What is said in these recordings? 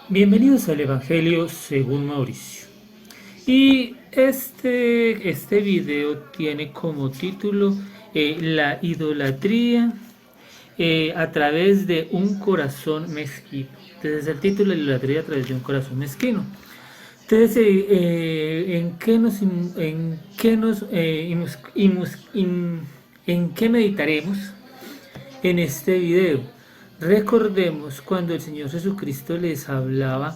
Bienvenidos al Evangelio según Mauricio. Y este video tiene como título La idolatría a través de un corazón mezquino. Entonces el título es La idolatría a través de un corazón mezquino. Entonces, ¿en qué meditaremos en este video? Recordemos cuando el Señor Jesucristo les hablaba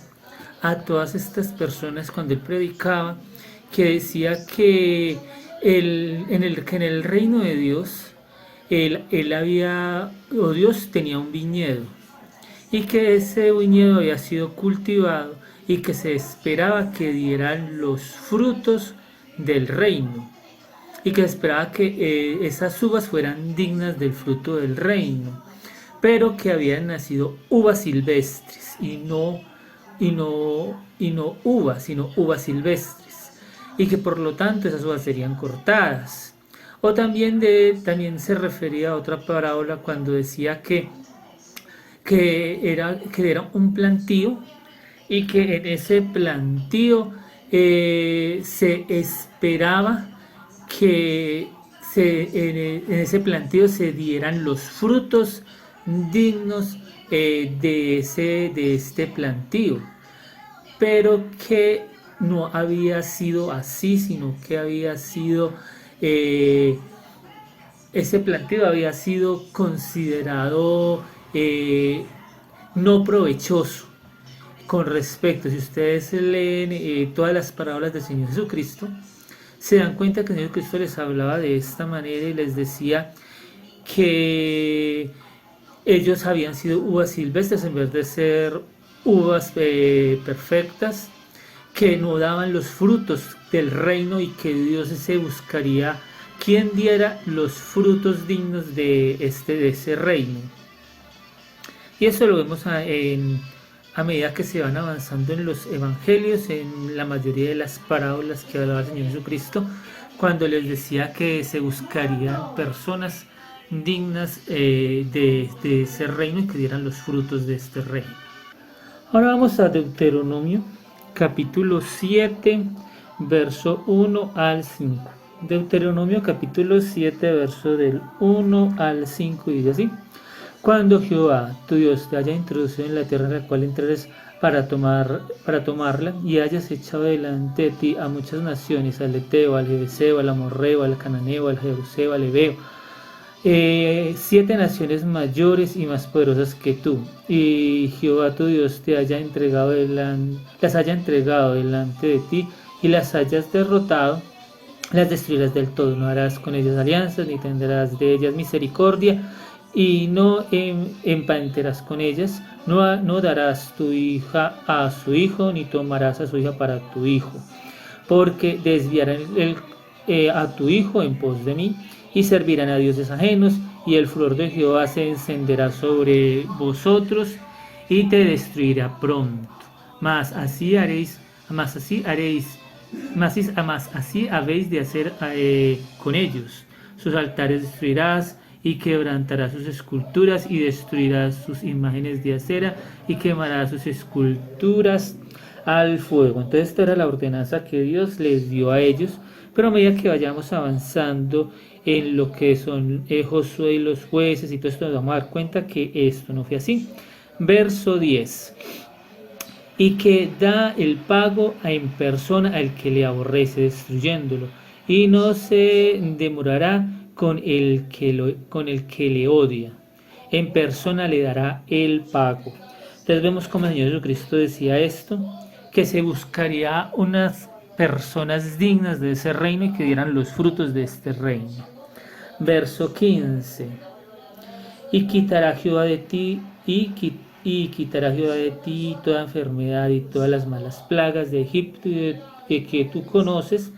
a todas estas personas cuando Él predicaba, que decía que que en el reino de Dios, Dios tenía un viñedo y que ese viñedo había sido cultivado y que se esperaba que dieran los frutos del reino y que se esperaba que esas uvas fueran dignas del fruto del reino, pero que habían nacido uvas silvestres y no uvas, sino uvas silvestres, y que por lo tanto esas uvas serían cortadas. O también se refería a otra parábola cuando decía que era un plantío y que en ese plantío se esperaba que en ese plantío se dieran los frutos dignos de este plantío, pero que no había sido así, sino que había sido ese plantío había sido considerado no provechoso con respecto. Si ustedes leen todas las parábolas del Señor Jesucristo, se dan cuenta que el Señor Cristo les hablaba de esta manera y les decía que ellos habían sido uvas silvestres en vez de ser uvas perfectas, que no daban los frutos del reino y que Dios se buscaría quien diera los frutos dignos de ese reino. Y eso lo vemos a medida que se van avanzando en los evangelios, en la mayoría de las parábolas que hablaba el Señor Jesucristo, cuando les decía que se buscarían personas dignas de ese reino y que dieran los frutos de este reino. Ahora vamos a Deuteronomio, capítulo 7, verso 1 al 5. Deuteronomio capítulo 7, verso del 1 al 5, dice así: Cuando Jehová, tu Dios, te haya introducido en la tierra en la cual entres para tomarla, y hayas echado delante de ti a muchas naciones, al Eteo, al Jebuseo, al Amorreo, al Cananeo, al Jebuseo, al Heveo, 7 naciones mayores y más poderosas que tú, y Jehová tu Dios te haya las haya entregado delante de ti y las hayas derrotado, las destruirás del todo. No harás con ellas alianzas, ni tendrás de ellas misericordia, y no emparentarás con ellas. No darás tu hija a su hijo, ni tomarás a su hija para tu hijo, porque desviarán a tu hijo en pos de mí, y servirán a dioses ajenos, y el furor de Jehová se encenderá sobre vosotros, y te destruirá pronto. Mas así habéis de hacer con ellos. Sus altares destruirás, y quebrantarás sus esculturas, y destruirás sus imágenes de acera, y quemarás sus esculturas al fuego. Entonces esta era la ordenanza que Dios les dio a ellos, pero a medida que vayamos avanzando en lo que son Josué y los jueces y todo esto, nos vamos a dar cuenta que esto no fue así. Verso 10: y que da el pago en persona al que le aborrece, destruyéndolo, y no se demorará con el que le odia. En persona le dará el pago. Entonces vemos como el Señor Jesucristo decía esto, que se buscaría unas personas dignas de ese reino y que dieran los frutos de este reino. Verso 15: y quitará Jehová de ti y quitará Jehová de ti toda enfermedad y todas las malas plagas de Egipto que tú conoces,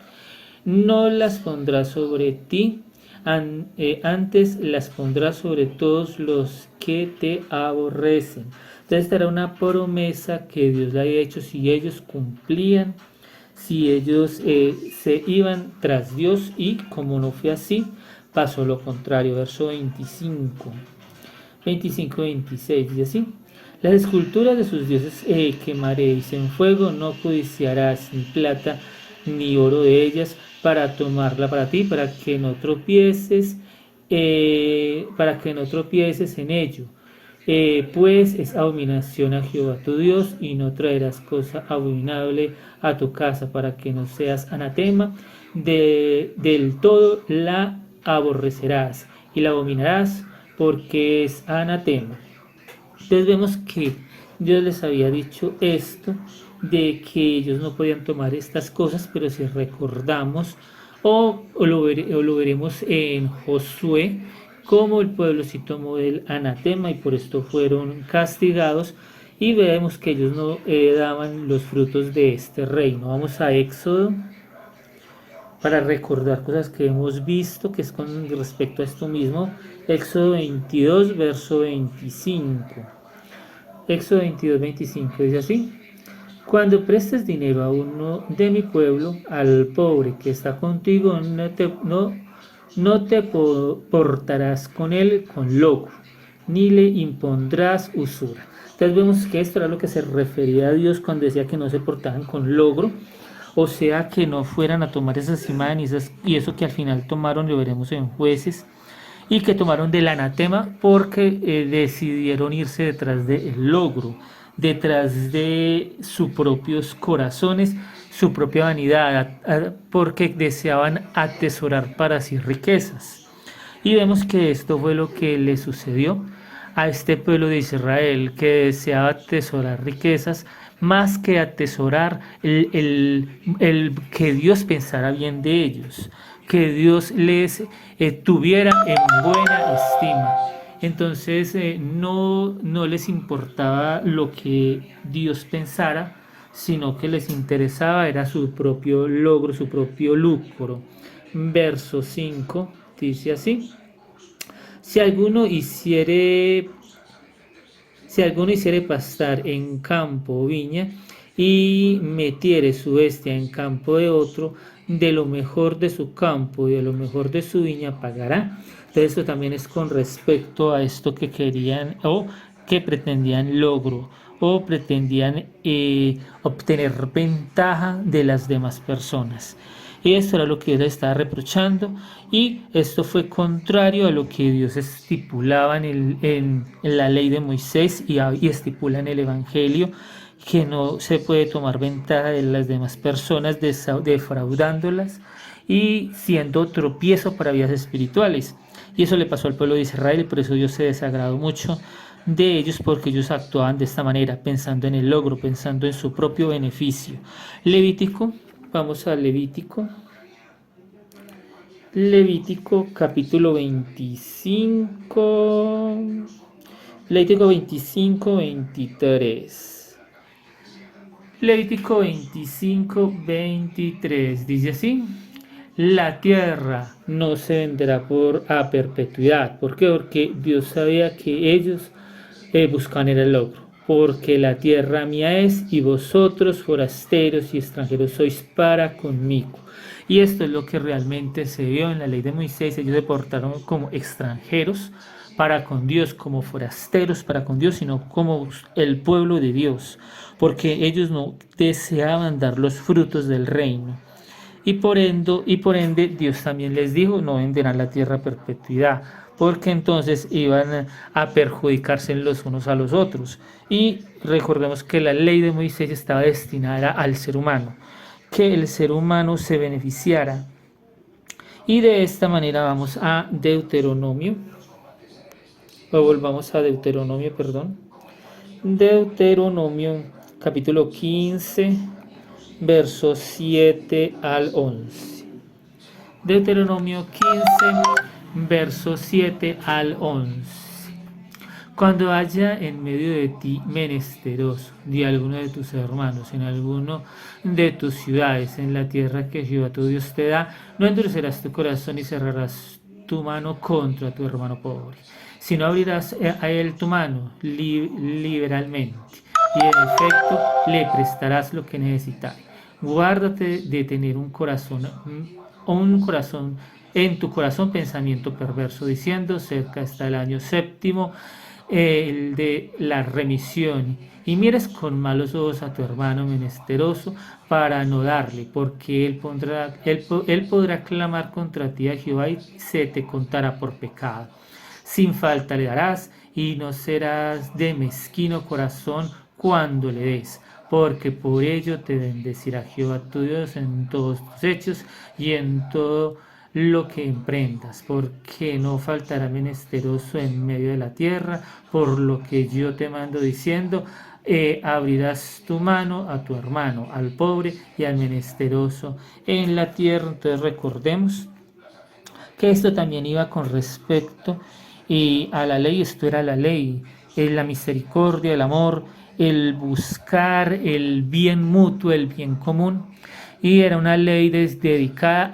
no las pondrá sobre ti, antes las pondrá sobre todos los que te aborrecen. Entonces esta era una promesa que Dios le había hecho si ellos cumplían, si ellos se iban tras Dios, y como no fue así, pasó lo contrario. Verso 25, 26, dice así: Las esculturas de sus dioses quemaréis en fuego, no codiciarás ni plata ni oro de ellas para tomarla para ti, para que no tropieces en ello. Pues es abominación a Jehová tu Dios, y no traerás cosa abominable a tu casa, para que no seas anatema, del todo la aborrecerás y la abominarás, porque es anatema. Entonces vemos que Dios les había dicho esto, de que ellos no podían tomar estas cosas, pero si recordamos, o lo veremos en Josué, como el pueblo sí tomó el anatema y por esto fueron castigados, y vemos que ellos no daban los frutos de este reino. Vamos a Éxodo para recordar cosas que hemos visto, que es con respecto a esto mismo. Éxodo 22, verso 25. Éxodo 22, 25 dice así: cuando prestes dinero a uno de mi pueblo, al pobre que está contigo, no te portarás con él con locro, ni le impondrás usura. Entonces vemos que esto era lo que se refería a Dios cuando decía que no se portaban con logro, o sea, que no fueran a tomar esas imágenes y eso que al final tomaron, lo veremos en Jueces, y que tomaron del anatema porque decidieron irse detrás del logro, detrás de sus propios corazones, su propia vanidad, porque deseaban atesorar para sí riquezas. Y vemos que esto fue lo que le sucedió a este pueblo de Israel, que deseaba atesorar riquezas más que atesorar el que Dios pensara bien de ellos, que Dios les tuviera en buena estima. Entonces no les importaba lo que Dios pensara, sino que les interesaba era su propio logro, su propio lucro. Verso 5 dice así: si alguno hiciere pastar en campo o viña, y metiere su bestia en campo de otro, de lo mejor de su campo y de lo mejor de su viña pagará. Entonces esto también es con respecto a esto que querían o que pretendían logro, o pretendían obtener ventaja de las demás personas. Y esto era lo que Dios les estaba reprochando, y esto fue contrario a lo que Dios estipulaba en la ley de Moisés y estipula en el Evangelio, que no se puede tomar ventaja de las demás personas defraudándolas y siendo tropiezo para vidas espirituales. Y eso le pasó al pueblo de Israel, y por eso Dios se desagradó mucho de ellos, porque ellos actuaban de esta manera, pensando en el logro, pensando en su propio beneficio. Levítico, vamos a Levítico capítulo 25, Levítico 25, 23. Levítico 25, 23 dice así: la tierra no se venderá a perpetuidad. ¿Por qué? Porque Dios sabía que ellos buscaban el logro. Porque la tierra mía es, y vosotros, forasteros y extranjeros, sois para conmigo. Y esto es lo que realmente se vio en la ley de Moisés. Ellos se portaron como extranjeros para con Dios, como forasteros para con Dios, sino como el pueblo de Dios, porque ellos no deseaban dar los frutos del reino. Y por ende Dios también les dijo: no venderán la tierra a perpetuidad, porque entonces iban a perjudicarse los unos a los otros. Y recordemos que la ley de Moisés estaba destinada al ser humano, que el ser humano se beneficiara. Y de esta manera vamos a Deuteronomio, Deuteronomio capítulo 15, versos 7 al 11. Deuteronomio 15, versos 7 al 11. Cuando haya en medio de ti menesteroso de alguno de tus hermanos, en alguno de tus ciudades, en la tierra que Jehová tu Dios te da, no endurecerás tu corazón y cerrarás tu mano contra tu hermano pobre, sino abrirás a él tu mano liberalmente, y en efecto le prestarás lo que necesitare. Guárdate de tener un corazón en tu corazón pensamiento perverso, diciendo: cerca está el año séptimo el de la remisión, y mires con malos ojos a tu hermano menesteroso para no darle, porque él podrá clamar contra ti a Jehová y se te contará por pecado. Sin falta le darás y no serás de mezquino corazón cuando le des, porque por ello te bendecirá Jehová tu Dios en todos tus hechos y en todo lo que emprendas, porque no faltará menesteroso en medio de la tierra, por lo que yo te mando diciendo, abrirás tu mano a tu hermano, al pobre y al menesteroso en la tierra. Entonces recordemos que esto también iba con respecto a la ley. Esto era la ley, la misericordia, el amor, el buscar el bien mutuo, el bien común, y era una ley dedicada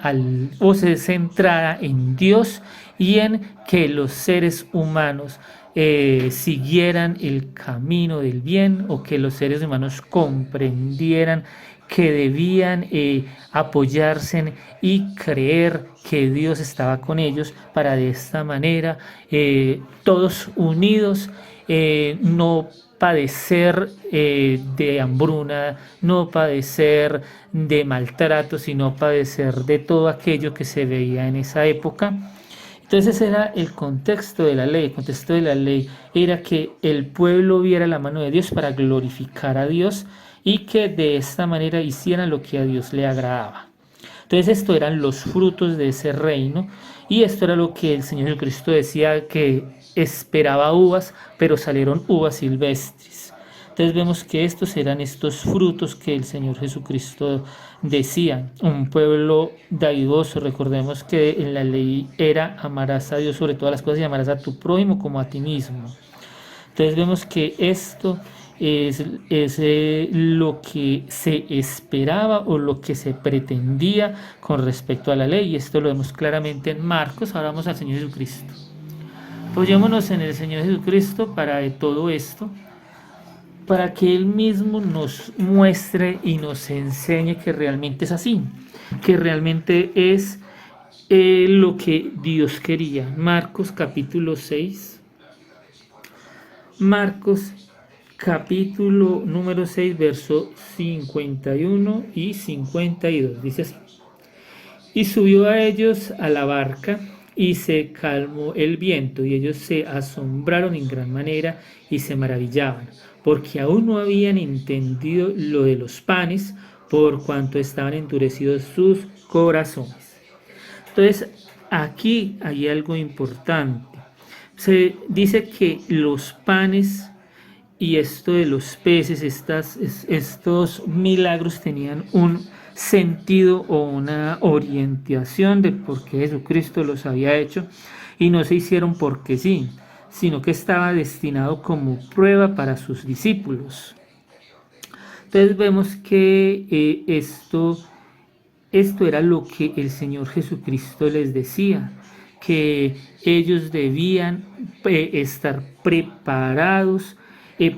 o centrada en Dios y en que los seres humanos siguieran el camino del bien, o que los seres humanos comprendieran que debían apoyarse y creer que Dios estaba con ellos para de esta manera todos unidos no padecer de hambruna, no padecer de maltrato, sino padecer de todo aquello que se veía en esa época. Entonces ese era el contexto de la ley. El contexto de la ley era que el pueblo viera la mano de Dios para glorificar a Dios y que de esta manera hicieran lo que a Dios le agradaba. Entonces esto eran los frutos de ese reino, y esto era lo que el Señor Jesucristo decía, que esperaba uvas, pero salieron uvas silvestres. Entonces vemos que estos eran estos frutos que el Señor Jesucristo decía. Un pueblo dadivoso. Recordemos que en la ley era: amarás a Dios sobre todas las cosas y amarás a tu prójimo como a ti mismo. Entonces vemos que esto es lo que se esperaba o lo que se pretendía con respecto a la ley, y esto lo vemos claramente en Marcos. Ahora vamos al Señor Jesucristo. Apoyémonos en el Señor Jesucristo para todo esto, para que Él mismo nos muestre y nos enseñe que realmente es así, que realmente es lo que Dios quería. Marcos capítulo 6. Marcos capítulo número 6, verso 51 y 52. Dice así: y subió a ellos a la barca, y se calmó el viento, y ellos se asombraron en gran manera y se maravillaban, porque aún no habían entendido lo de los panes, por cuanto estaban endurecidos sus corazones. Entonces, aquí hay algo importante. Se dice que los panes y esto de los peces, estos milagros tenían un sentido o una orientación de por qué Jesucristo los había hecho, y no se hicieron porque sí, sino que estaba destinado como prueba para sus discípulos. Entonces vemos que esto era lo que el Señor Jesucristo les decía, que ellos debían estar preparados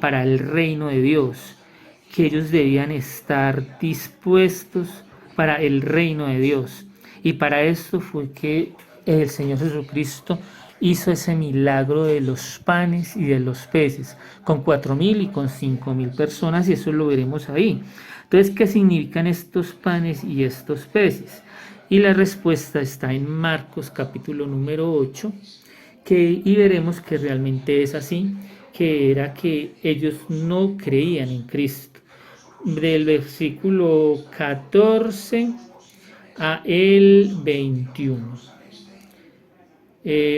para el reino de Dios, que ellos debían estar dispuestos para el reino de Dios. Y para esto fue que el Señor Jesucristo hizo ese milagro de los panes y de los peces, con 4.000 y con 5.000 personas, y eso lo veremos ahí. Entonces, ¿qué significan estos panes y estos peces? Y la respuesta está en Marcos capítulo número 8, y veremos que realmente es así, que era que ellos no creían en Cristo. Del versículo 14 a el 21.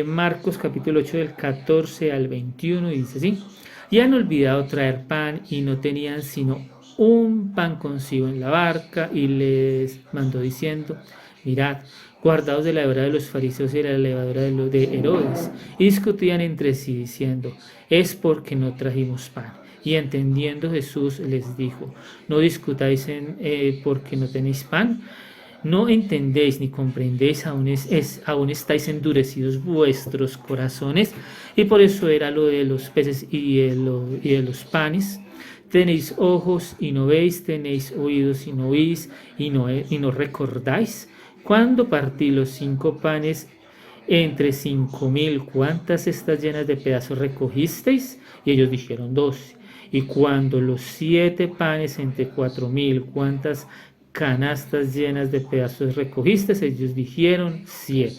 Marcos capítulo 8 del 14 al 21 dice así: y han olvidado traer pan y no tenían sino un pan consigo en la barca, y les mandó diciendo: mirad, guardaos de la levadura de los fariseos y de la levadura de Herodes. Y discutían entre sí diciendo: es porque no trajimos pan. Y entendiendo Jesús les dijo: no discutáis porque no tenéis pan. No entendéis ni comprendéis, aún estáis endurecidos vuestros corazones. Y por eso era lo de los peces y de los panes. Tenéis ojos y no veis, tenéis oídos y no oís, y no recordáis. Cuando partí los 5 panes Entre 5.000, ¿cuántas cestas llenas de pedazos recogisteis? Y ellos dijeron 12. Y cuando los 7 panes entre 4.000, ¿cuántas canastas llenas de pedazos recogisteis? Ellos dijeron 7.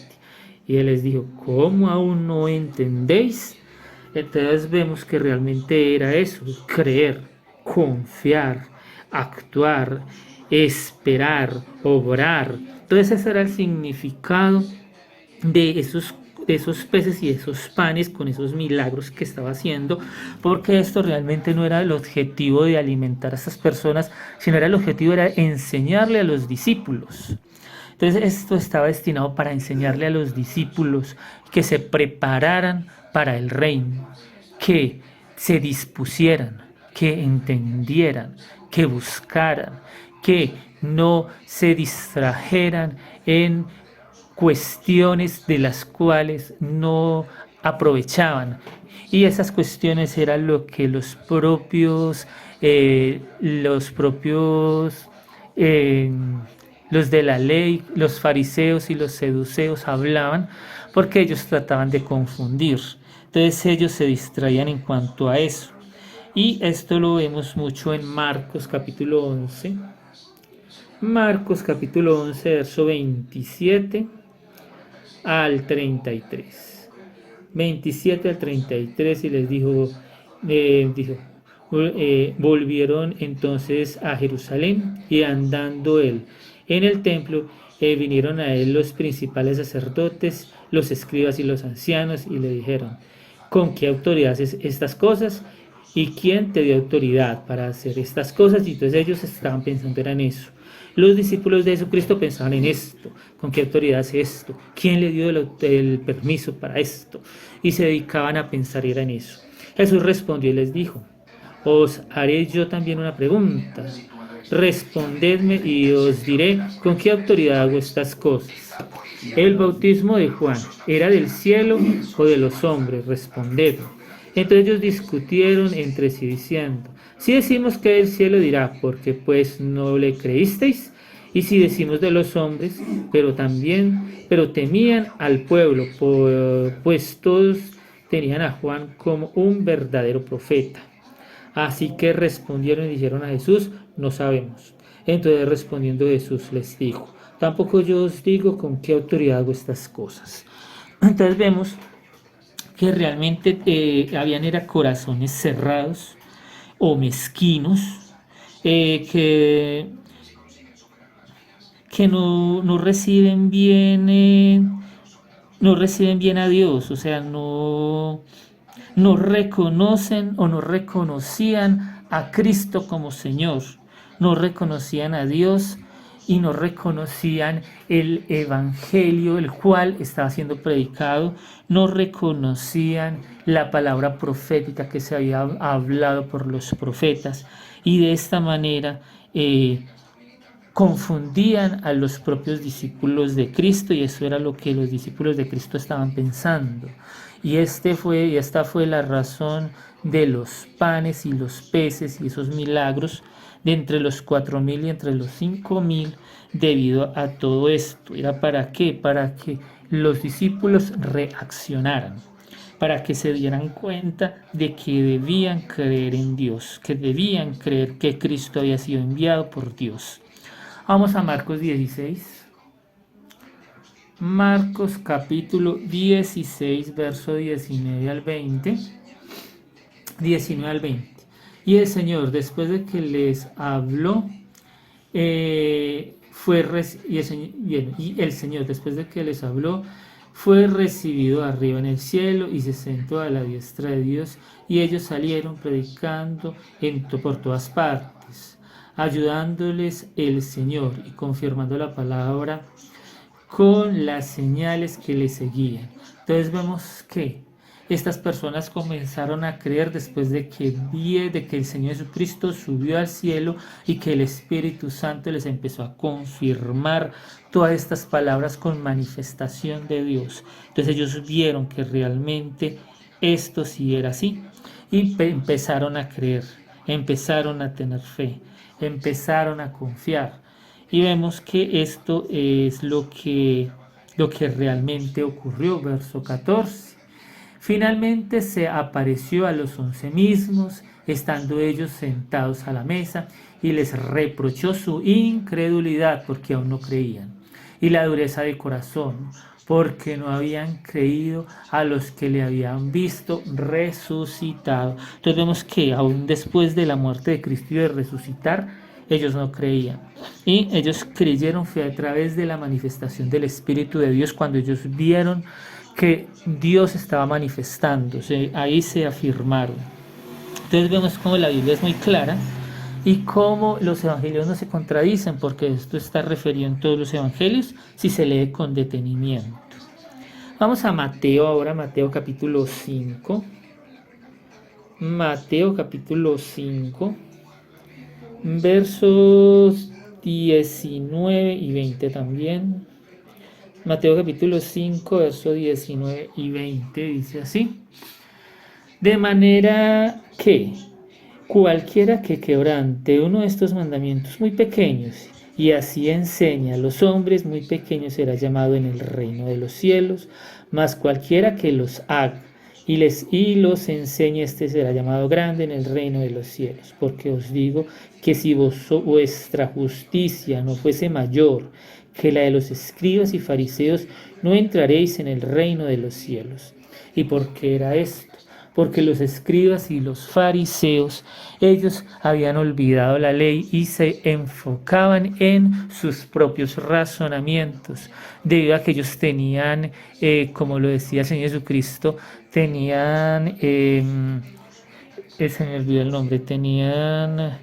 Y él les dijo, ¿cómo aún no entendéis? Entonces vemos que realmente era eso, creer, confiar, actuar, esperar, obrar. Entonces ese era el significado de esos peces y esos panes con esos milagros que estaba haciendo, porque esto realmente no era el objetivo de alimentar a esas personas, sino era el objetivo era enseñarle a los discípulos. Entonces esto estaba destinado para enseñarle a los discípulos que se prepararan para el reino, que se dispusieran, que entendieran, que buscaran, que no se distrajeran en cuestiones de las cuales no aprovechaban. Y esas cuestiones eran lo que eh, los de la ley, los fariseos y los seduceos hablaban, porque ellos trataban de confundir. Entonces ellos se distraían en cuanto a eso. Y esto lo vemos mucho en Marcos capítulo 11. Marcos capítulo 11, verso 27 al 33. 27 al 33 y les dijo, volvieron entonces a Jerusalén y andando él en el templo, vinieron a él los principales sacerdotes, los escribas y los ancianos y le dijeron, ¿con qué autoridad haces estas cosas? ¿Y quién te dio autoridad para hacer estas cosas? Y entonces ellos estaban pensando en eso. Los discípulos de Jesucristo pensaban en esto, ¿con qué autoridad hace esto? ¿Quién le dio el permiso para esto? Y se dedicaban a pensar en eso. Jesús respondió y les dijo, os haré yo también una pregunta. Respondedme y os diré con qué autoridad hago estas cosas. ¿El bautismo de Juan era del cielo o de los hombres? Respondedme. Entonces ellos discutieron entre sí diciendo, si decimos que del cielo dirá, porque pues no le creísteis, y si decimos de los hombres, pero temían al pueblo, pues todos tenían a Juan como un verdadero profeta. Así que respondieron y dijeron a Jesús, no sabemos. Entonces respondiendo Jesús les dijo, tampoco yo os digo con qué autoridad hago estas cosas. Entonces vemos que realmente habían corazones cerrados o mezquinos, que no reciben bien, no reciben bien a Dios, o sea, no reconocen o no reconocían a Cristo como Señor, no reconocían a Dios y no reconocían el evangelio el cual estaba siendo predicado, no reconocían la palabra profética que se había hablado por los profetas y de esta manera confundían a los propios discípulos de Cristo, y eso era lo que los discípulos de Cristo estaban pensando. Y esta fue la razón de los panes y los peces y esos milagros de entre los 4.000 y entre los 5.000 debido a todo esto. ¿Era para qué? Para que los discípulos reaccionaran, para que se dieran cuenta de que debían creer en Dios, que debían creer que Cristo había sido enviado por Dios. Vamos a Marcos 16. Marcos capítulo 16, verso 19 al 20. 19 al 20. Y el Señor, después de que les habló, fue recibido arriba en el cielo y se sentó a la diestra de Dios, y ellos salieron predicando por todas partes, ayudándoles el Señor y confirmando la palabra con las señales que le seguían. Entonces vemos que estas personas comenzaron a creer después de que el Señor Jesucristo subió al cielo y que el Espíritu Santo les empezó a confirmar todas estas palabras con manifestación de Dios. Entonces ellos vieron que realmente esto sí era así y empezaron a creer, empezaron a tener fe, empezaron a confiar. Y vemos que esto es lo que lo que realmente ocurrió. Verso 14. Finalmente se apareció a los 11 mismos, estando ellos sentados a la mesa, y les reprochó su incredulidad porque aún no creían, y la dureza de corazón, porque no habían creído a los que le habían visto resucitado. Entonces vemos que aún después de la muerte de Cristo y de resucitar, ellos no creían. Y ellos creyeron fue a través de la manifestación del Espíritu de Dios, cuando ellos vieron que Dios estaba manifestándose. Ahí se afirmaron. Entonces vemos cómo la Biblia es muy clara y cómo los evangelios no se contradicen, porque esto está referido en todos los evangelios si se lee con detenimiento. Vamos a Mateo ahora, Mateo capítulo 5. Mateo capítulo 5, versos 19 y 20 también. Mateo capítulo 5, versos 19 y 20 dice así: de manera que cualquiera que quebrante uno de estos mandamientos muy pequeños y así enseña a los hombres muy pequeños será llamado en el reino de los cielos, mas cualquiera que los haga y los enseñe, este será llamado grande en el reino de los cielos. Porque os digo que si vuestra justicia no fuese mayor que la de los escribas y fariseos, no entraréis en el reino de los cielos. ¿Y por qué era esto? Porque los escribas y los fariseos, ellos habían olvidado la ley y se enfocaban en sus propios razonamientos, debido a que ellos tenían, como lo decía el Señor Jesucristo, tenían, se me olvidó el nombre, tenían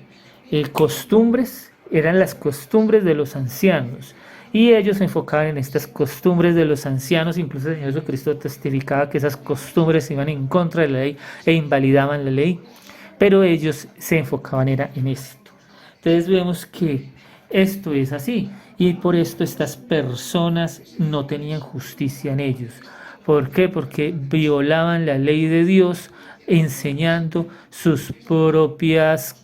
costumbres, eran las costumbres de los ancianos. Y ellos se enfocaban en estas costumbres de los ancianos. Incluso el Señor Jesucristo testificaba que esas costumbres iban en contra de la ley e invalidaban la ley. Pero ellos se enfocaban en esto. Entonces vemos que esto es así. Y por esto estas personas no tenían justicia en ellos. ¿Por qué? Porque violaban la ley de Dios enseñando sus propios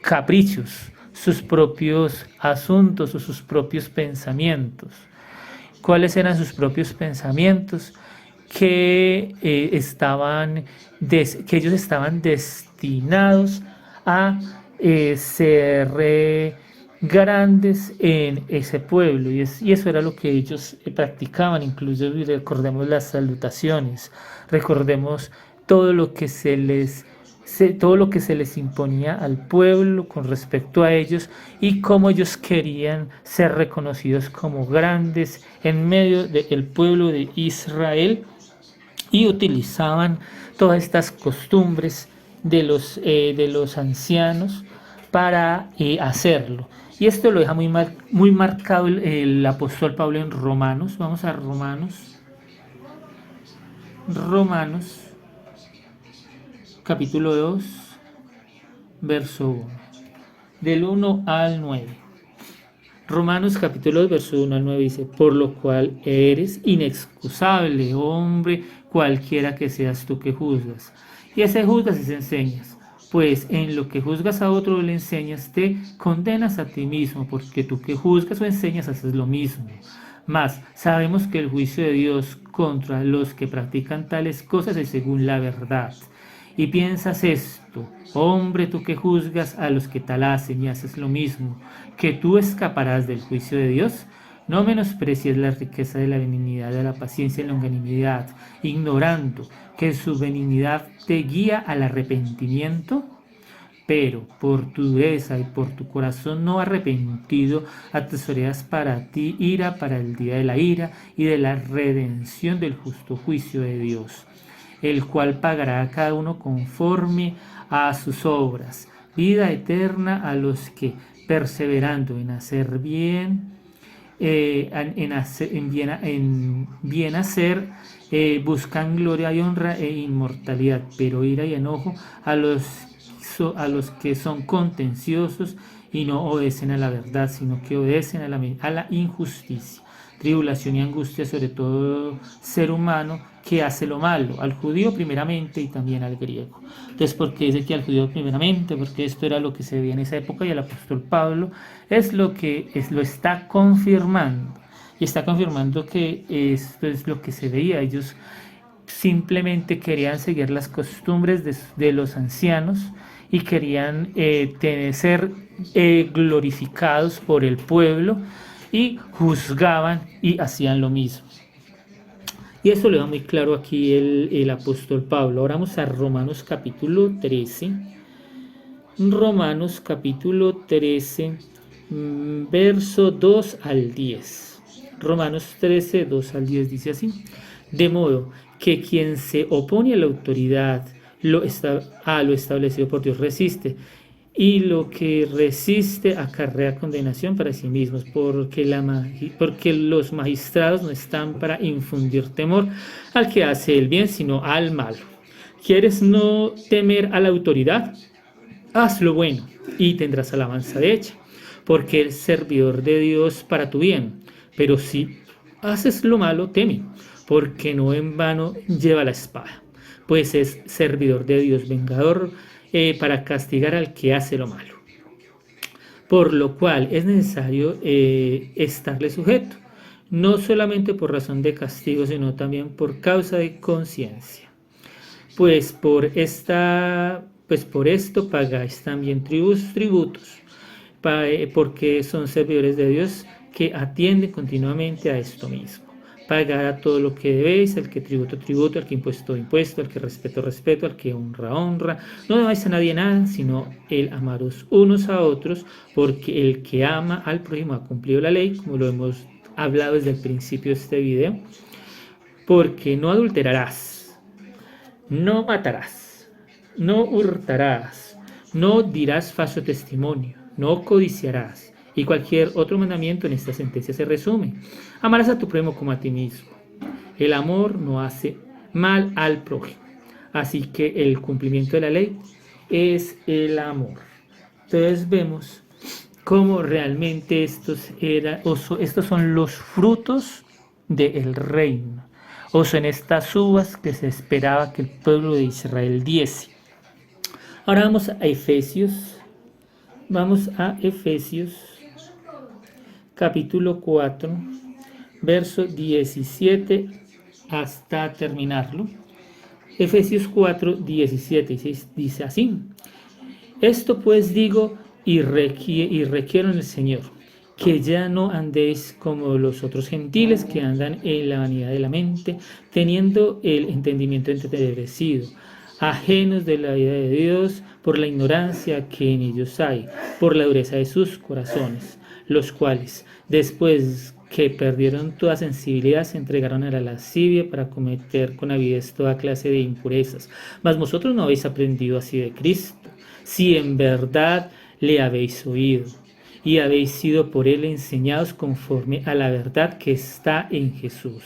caprichos, sus propios asuntos o sus propios pensamientos. ¿Cuáles eran sus propios pensamientos? Que ellos estaban destinados a ser grandes en ese pueblo, y eso era lo que ellos practicaban. Incluso recordemos las salutaciones, recordemos todo lo que se les imponía al pueblo con respecto a ellos, y cómo ellos querían ser reconocidos como grandes en medio del pueblo de Israel, y utilizaban todas estas costumbres de los ancianos para hacerlo. Y esto lo deja muy marcado el apóstol Pablo en Romanos. Vamos a Romanos capítulo 2, verso 1, del 1 al 9. Romanos capítulo 2, verso 1 al 9 dice: por lo cual eres inexcusable, hombre, cualquiera que seas tú que juzgas. Y ese juzgas y enseñas. Pues en lo que juzgas a otro o le enseñas, te condenas a ti mismo, porque tú que juzgas o enseñas haces lo mismo. Mas sabemos que el juicio de Dios contra los que practican tales cosas es según la verdad. Y piensas esto: hombre, tú que juzgas a los que tal hacen y haces lo mismo, que tú escaparás del juicio de Dios. No menosprecies la riqueza de la benignidad, de la paciencia y la longanimidad, ignorando que su benignidad te guía al arrepentimiento. Pero por tu dureza y por tu corazón no arrepentido, atesoreas para ti ira para el día de la ira y de la redención del justo juicio de Dios, el cual pagará a cada uno conforme a sus obras. Vida eterna a los que, perseverando en hacer bien, bien hacer, buscan gloria y honra e inmortalidad, pero ira y enojo a los que son contenciosos y no obedecen a la verdad, sino que obedecen a la injusticia. Tribulación y angustia sobre todo ser humano que hace lo malo, al judío primeramente y también al griego. Entonces, ¿por qué dice que al judío primeramente? Porque esto era lo que se veía en esa época, y el apóstol Pablo es lo que lo está confirmando. Y está confirmando que esto es lo que se veía. Ellos simplemente querían seguir las costumbres de los ancianos y querían ser glorificados por el pueblo y juzgaban y hacían lo mismo. Y eso le va muy claro aquí el apóstol Pablo. Ahora vamos a Romanos capítulo 13. Romanos capítulo 13, verso 2 al 10. Romanos 13, 2 al 10 dice así: de modo que quien se opone a la autoridad, lo establecido por Dios, resiste, y lo que resiste acarrea condenación para sí mismos, porque los magistrados no están para infundir temor al que hace el bien, sino al malo. ¿Quieres no temer a la autoridad? Haz lo bueno y tendrás alabanza de ella, porque eres servidor de Dios para tu bien. Pero si haces lo malo, teme, porque no en vano lleva la espada, pues es servidor de Dios vengador para castigar al que hace lo malo. Por lo cual es necesario estarle sujeto, no solamente por razón de castigo, sino también por causa de conciencia. Pues por esto pagáis también tributos, porque son servidores de Dios que atienden continuamente a esto mismo. Pagad a todo lo que debéis, al que tributo, al que impuesto, al que respeto, al que honra. No debáis a nadie nada, sino el amaros unos a otros, porque el que ama al prójimo ha cumplido la ley, como lo hemos hablado desde el principio de este video. Porque no adulterarás, no matarás, no hurtarás, no dirás falso testimonio, no codiciarás. Y cualquier otro mandamiento en esta sentencia se resume: amarás a tu prójimo como a ti mismo. El amor no hace mal al prójimo. Así que el cumplimiento de la ley es el amor. Entonces vemos cómo realmente estos son los frutos del reino. O son estas uvas que se esperaba que el pueblo de Israel diese. Ahora vamos a Efesios. Vamos a Efesios capítulo 4, verso 17 hasta terminarlo. Efesios 4, 17 dice así: esto pues digo y requiero en el Señor, que ya no andéis como los otros gentiles que andan en la vanidad de la mente, teniendo el entendimiento entenebrecido, ajenos de la vida de Dios por la ignorancia que en ellos hay, por la dureza de sus corazones, los cuales, después que perdieron toda sensibilidad, se entregaron a la lascivia para cometer con avidez toda clase de impurezas. Mas vosotros no habéis aprendido así de Cristo, si en verdad le habéis oído y habéis sido por él enseñados conforme a la verdad que está en Jesús.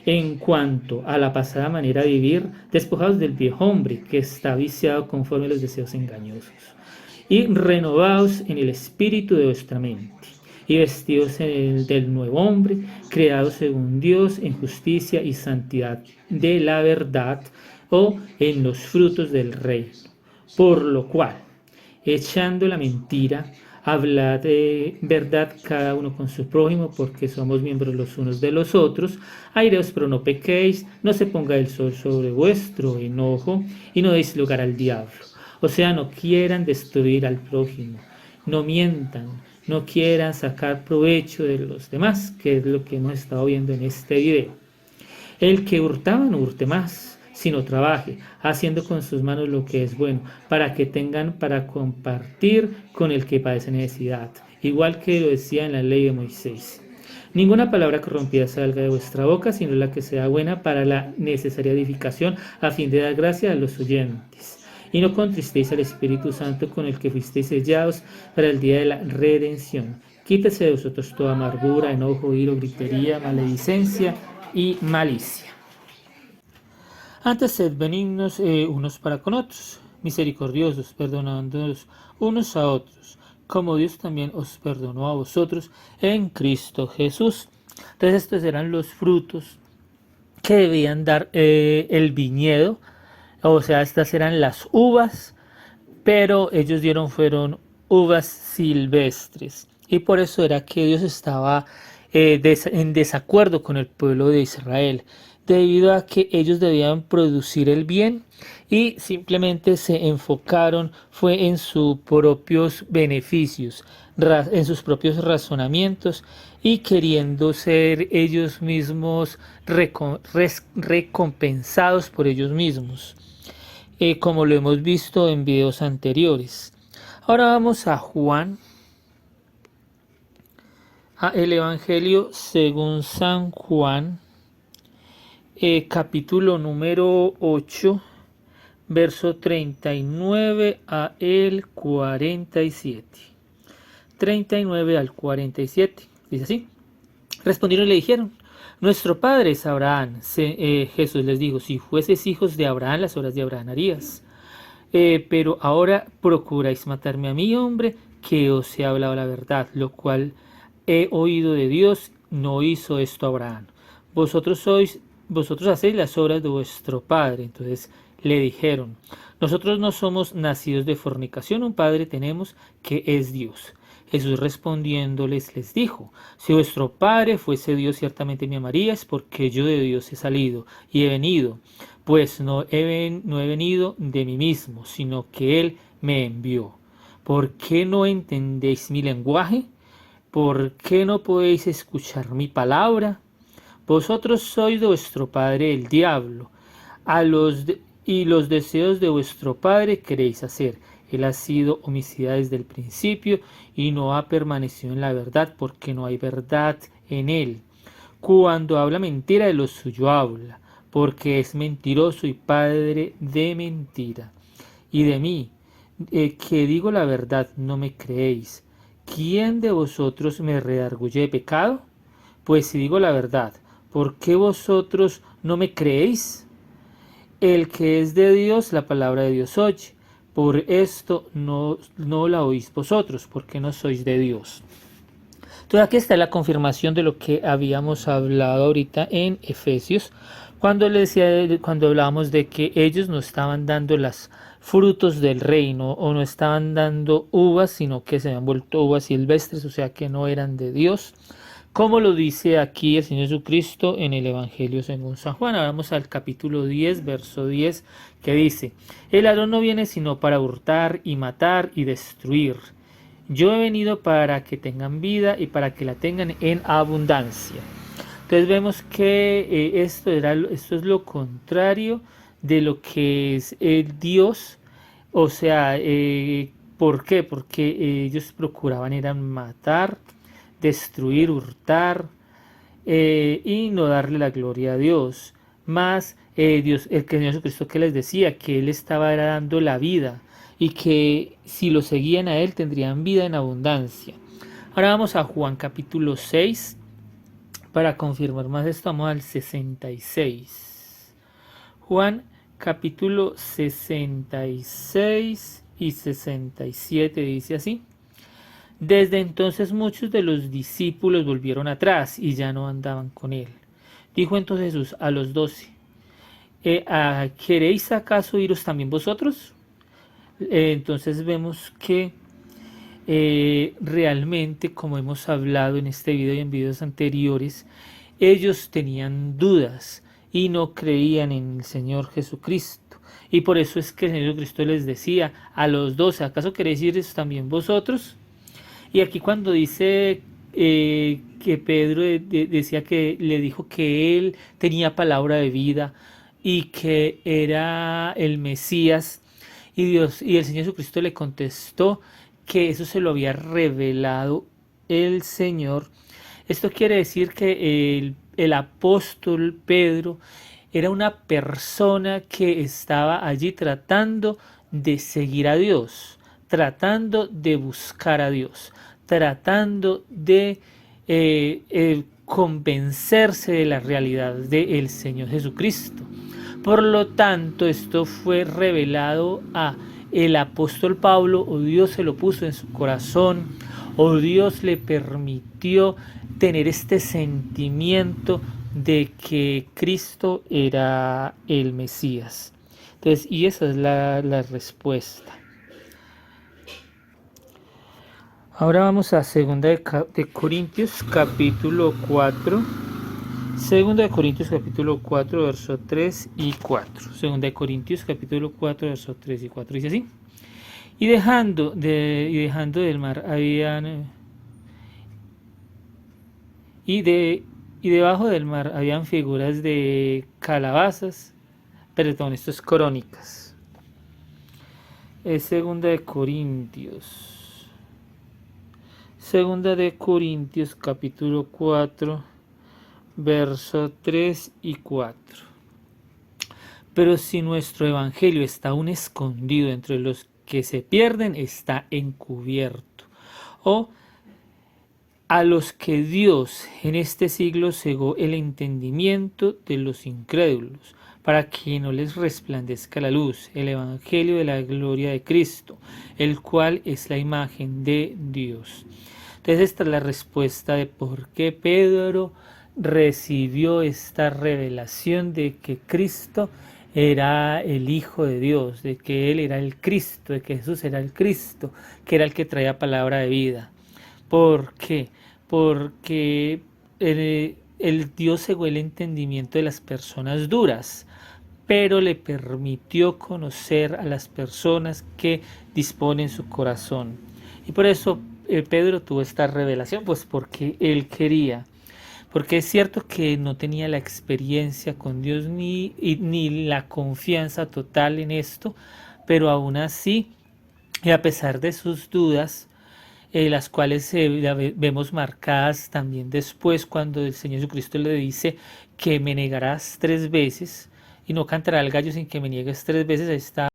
En cuanto a la pasada manera de vivir, despojados del viejo hombre que está viciado conforme a los deseos engañosos, y renovados en el espíritu de vuestra mente, y vestidos del nuevo hombre, creado según Dios en justicia y santidad de la verdad, o en los frutos del reino. Por lo cual, echando la mentira, hablad de verdad cada uno con su prójimo, porque somos miembros los unos de los otros. Aireos, pero no pequéis, no se ponga el sol sobre vuestro enojo, y no deis lugar al diablo. O sea, no quieran destruir al prójimo, no mientan, no quieran sacar provecho de los demás, que es lo que hemos estado viendo en este video. El que hurtaba no hurte más, sino trabaje, haciendo con sus manos lo que es bueno, para que tengan para compartir con el que padece necesidad, igual que lo decía en la ley de Moisés. Ninguna palabra corrompida salga de vuestra boca, sino la que sea buena para la necesaria edificación, a fin de dar gracia a los oyentes. Y no contristéis al Espíritu Santo, con el que fuisteis sellados para el día de la redención. Quítese de vosotros toda amargura, enojo, ira, gritería, maledicencia y malicia. Antes sed benignos unos para con otros, misericordiosos, perdonándonos unos a otros, como Dios también os perdonó a vosotros en Cristo Jesús. Entonces estos eran los frutos que debían dar el viñedo, o sea, estas eran las uvas, pero ellos fueron uvas silvestres, y por eso era que Dios estaba en desacuerdo con el pueblo de Israel, debido a que ellos debían producir el bien y simplemente se enfocaron fue en sus propios beneficios, en sus propios razonamientos y queriendo ser ellos mismos recompensados por ellos mismos, como lo hemos visto en videos anteriores. Ahora vamos a Juan, a el Evangelio según San Juan, capítulo número 8, verso 39 a el 47. 39 al 47. Dice así. Respondieron y le dijeron: nuestro padre es Abraham. Jesús les dijo: si fueses hijos de Abraham, las obras de Abraham harías. Pero ahora procuráis matarme a mí, hombre, que os he hablado la verdad, lo cual he oído de Dios. No hizo esto Abraham. Vosotros hacéis las obras de vuestro padre. Entonces le dijeron: nosotros no somos nacidos de fornicación, un padre tenemos que es Dios. Jesús respondiéndoles les dijo: si vuestro padre fuese Dios, ciertamente me amaríais, porque yo de Dios he salido y he venido, pues no he venido de mí mismo, sino que Él me envió. ¿Por qué no entendéis mi lenguaje? ¿Por qué no podéis escuchar mi palabra? Vosotros sois de vuestro padre el diablo, y los deseos de vuestro padre queréis hacer. Él ha sido homicida desde el principio y no ha permanecido en la verdad, porque no hay verdad en él. Cuando habla mentira, de lo suyo habla, porque es mentiroso y padre de mentira. Y de mí, que digo la verdad, no me creéis. ¿Quién de vosotros me redarguye de pecado? Pues si digo la verdad, ¿por qué vosotros no me creéis? El que es de Dios, la palabra de Dios oye. Por esto no la oís vosotros, porque no sois de Dios. Entonces aquí está la confirmación de lo que habíamos hablado ahorita en Efesios, cuando hablábamos de que ellos no estaban dando los frutos del reino, o no estaban dando uvas, sino que se habían vuelto uvas silvestres, o sea que no eran de Dios, como lo dice aquí el Señor Jesucristo en el Evangelio según San Juan. Ahora vamos al capítulo 10, verso 10, que dice: el ladrón no viene sino para hurtar y matar y destruir. Yo he venido para que tengan vida y para que la tengan en abundancia. Entonces vemos que esto es lo contrario de lo que es el Dios. O sea, ¿por qué? Porque ellos procuraban eran matar, destruir, hurtar, y no darle la gloria a Dios. Más Dios, el Señor Jesucristo, que les decía que Él estaba dando la vida y que si lo seguían a Él tendrían vida en abundancia. Ahora vamos a Juan capítulo 6. Para confirmar más esto, vamos al 66. Juan capítulo 66 y 67 dice así: desde entonces muchos de los discípulos volvieron atrás y ya no andaban con él. Dijo entonces Jesús a los 12: ¿queréis acaso iros también vosotros? Entonces vemos que realmente, como hemos hablado en este video y en videos anteriores, ellos tenían dudas y no creían en el Señor Jesucristo. Y por eso es que el Señor Jesucristo les decía a los 12: ¿acaso queréis iros también vosotros? Y aquí cuando dice que Pedro decía que le dijo que él tenía palabra de vida y que era el Mesías, y el Señor Jesucristo le contestó que eso se lo había revelado el Señor. Esto quiere decir que el apóstol Pedro era una persona que estaba allí tratando de seguir a Dios, tratando de buscar a Dios, tratando de convencerse de la realidad del Señor Jesucristo. Por lo tanto, esto fue revelado a el apóstol Pablo, o Dios se lo puso en su corazón, o Dios le permitió tener este sentimiento de que Cristo era el Mesías. Entonces, y esa es la respuesta. Ahora vamos a 2 de Corintios capítulo 4. 2 de Corintios capítulo 4, verso 3 y 4. 2 de Corintios capítulo 4, verso 3 y 4. Dice así. Y dejando del mar habían... Y debajo del mar habían figuras de calabazas. Perdón, esto es Crónicas. Es 2 de Corintios. 2 de Corintios capítulo 4, verso 3 y 4. Pero si nuestro evangelio está aún escondido entre los que se pierden, está encubierto. O a los que Dios en este siglo cegó el entendimiento de los incrédulos, para que no les resplandezca la luz, el evangelio de la gloria de Cristo, el cual es la imagen de Dios. Entonces esta es la respuesta de por qué Pedro recibió esta revelación de que Cristo era el Hijo de Dios, de que Él era el Cristo, de que Jesús era el Cristo, que era el que traía palabra de vida. ¿Por qué? Porque el Dios cegó el entendimiento de las personas duras, pero le permitió conocer a las personas que disponen su corazón. Y por eso Pedro tuvo esta revelación, pues porque él quería. Porque es cierto que no tenía la experiencia con Dios ni la confianza total en esto, pero aún así, y a pesar de sus dudas, las cuales vemos marcadas también después cuando el Señor Jesucristo le dice que me negarás 3 veces y no cantará el gallo sin que me niegues 3 veces, está